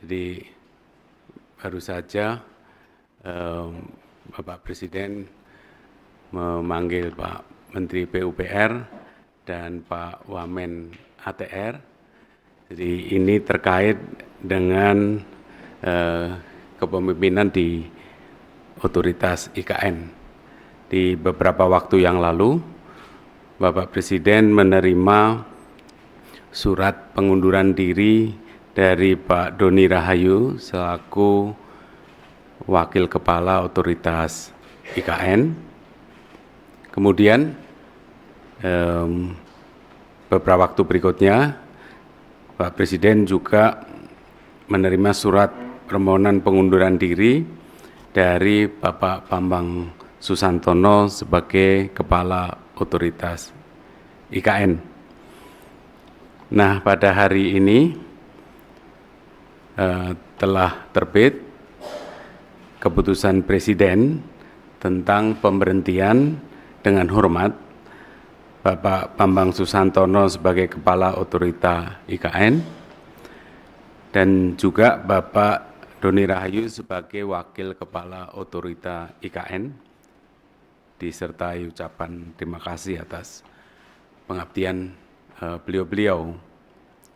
Jadi baru saja Bapak Presiden memanggil Pak Menteri PUPR dan Pak Wamen ATR. Jadi ini terkait dengan kepemimpinan di otoritas IKN. Di beberapa waktu yang lalu, Bapak Presiden menerima surat pengunduran diri dari Pak Doni Rahayu selaku Wakil Kepala Otoritas IKN. Kemudian beberapa waktu berikutnya Pak Presiden juga menerima surat permohonan pengunduran diri dari Bapak Bambang Susantono sebagai Kepala Otoritas IKN. Nah, pada hari ini telah terbit keputusan Presiden tentang pemberhentian dengan hormat Bapak Bambang Susantono sebagai Kepala Otorita IKN dan juga Bapak Doni Rahayu sebagai Wakil Kepala Otorita IKN, disertai ucapan terima kasih atas pengabdian beliau-beliau.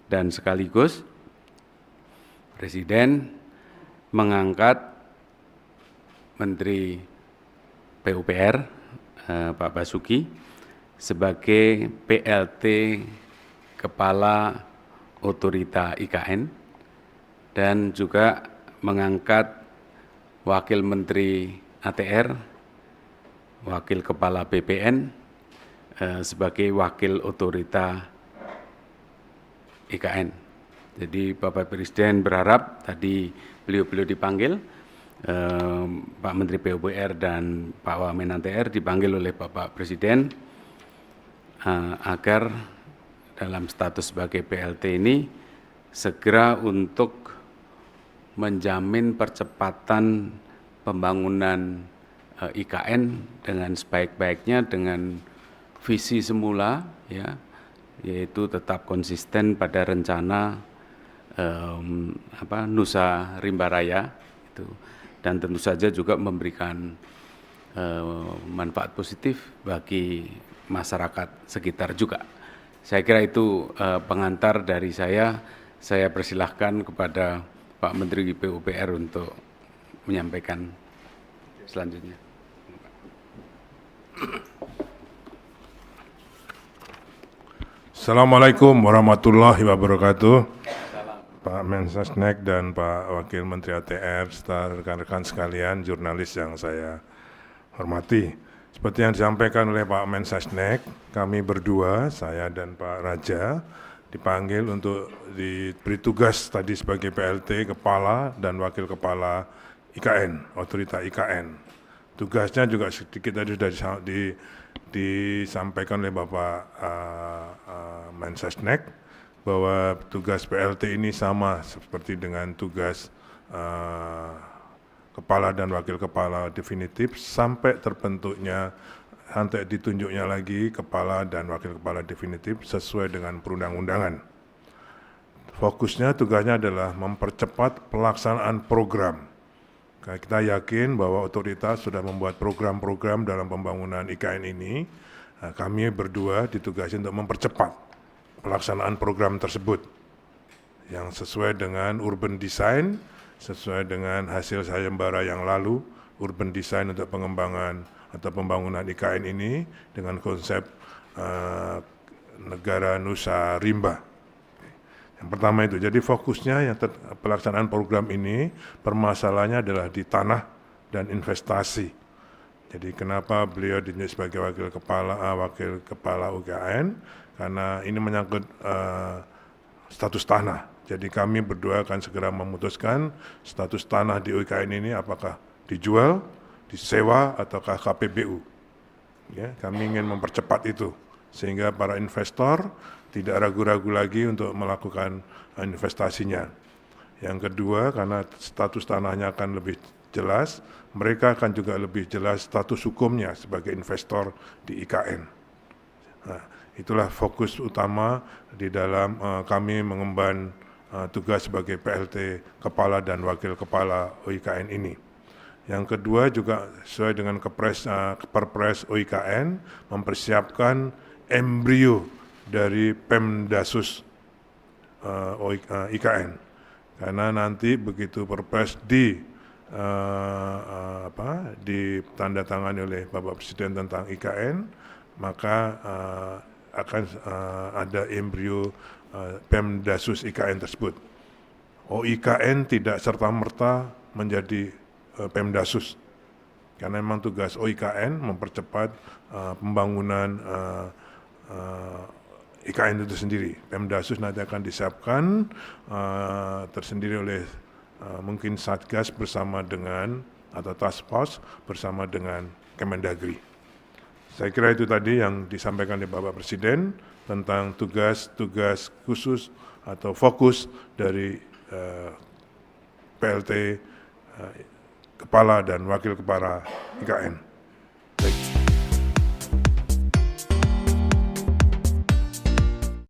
Dan sekaligus Presiden mengangkat Menteri PUPR Pak Basuki sebagai PLT Kepala Otorita IKN dan juga mengangkat Wakil Menteri ATR, Wakil Kepala BPN sebagai Wakil Otorita IKN. Jadi Bapak Presiden berharap tadi beliau-beliau dipanggil, Pak Menteri PUPR dan Pak Wamen ATR dipanggil oleh Bapak Presiden agar dalam status sebagai PLT ini segera untuk menjamin percepatan pembangunan IKN dengan sebaik-baiknya dengan visi semula, ya, yaitu tetap konsisten pada rencana Nusa Rimba Raya itu, dan tentu saja juga memberikan manfaat positif bagi masyarakat sekitar juga. Saya kira itu pengantar dari saya. Saya persilahkan kepada Pak Menteri PUPR untuk menyampaikan selanjutnya. Assalamualaikum warahmatullahi wabarakatuh. Pak Mensesnek dan Pak Wakil Menteri ATR serta rekan-rekan sekalian jurnalis yang saya hormati. Seperti yang disampaikan oleh Pak Mensesnek, kami berdua, saya dan Pak Raja, dipanggil untuk diberi tugas tadi sebagai PLT Kepala dan Wakil Kepala IKN, Otorita IKN. Tugasnya juga sedikit tadi sudah disampaikan oleh Bapak Mensesnek, bahwa tugas PLT ini sama seperti dengan tugas Kepala dan Wakil Kepala definitif sampai terbentuknya, sampai ditunjuknya lagi Kepala dan Wakil Kepala definitif sesuai dengan perundang-undangan. Fokusnya, tugasnya adalah mempercepat pelaksanaan program. Kita yakin bahwa otoritas sudah membuat program-program dalam pembangunan IKN ini. Kami berdua ditugasi untuk mempercepat pelaksanaan program tersebut yang sesuai dengan urban design, sesuai dengan hasil sayembara yang lalu, urban design untuk pengembangan atau pembangunan IKN ini dengan konsep negara Nusa Rimba. Yang pertama itu, jadi fokusnya yang pelaksanaan program ini permasalahannya adalah di tanah dan investasi. Jadi kenapa beliau ditunjuk sebagai Wakil Kepala UKN? Karena ini menyangkut status tanah. Jadi kami berdua akan segera memutuskan status tanah di UKN ini apakah dijual, disewa, ataukah KPBU. Ya, kami ingin mempercepat itu, sehingga para investor tidak ragu-ragu lagi untuk melakukan investasinya. Yang kedua, karena status tanahnya akan lebih jelas, mereka akan juga lebih jelas status hukumnya sebagai investor di IKN. Nah, itulah fokus utama di dalam kami mengemban tugas sebagai PLT Kepala dan Wakil Kepala OIKN ini. Yang kedua juga sesuai dengan Perpres OIKN mempersiapkan embrio dari Pemdasus IKN, karena nanti begitu Perpres ditandatangani oleh Bapak Presiden tentang IKN, maka akan ada embrio Pemdasus IKN tersebut. OIKN tidak serta-merta menjadi Pemdasus, karena memang tugas OIKN mempercepat pembangunan IKN itu sendiri. Pemdasus nanti akan disiapkan tersendiri oleh mungkin Satgas bersama dengan atau Task Force bersama dengan Kemendagri. Saya kira itu tadi yang disampaikan oleh Bapak Presiden tentang tugas-tugas khusus atau fokus dari PLT Kepala dan Wakil Kepala IKN.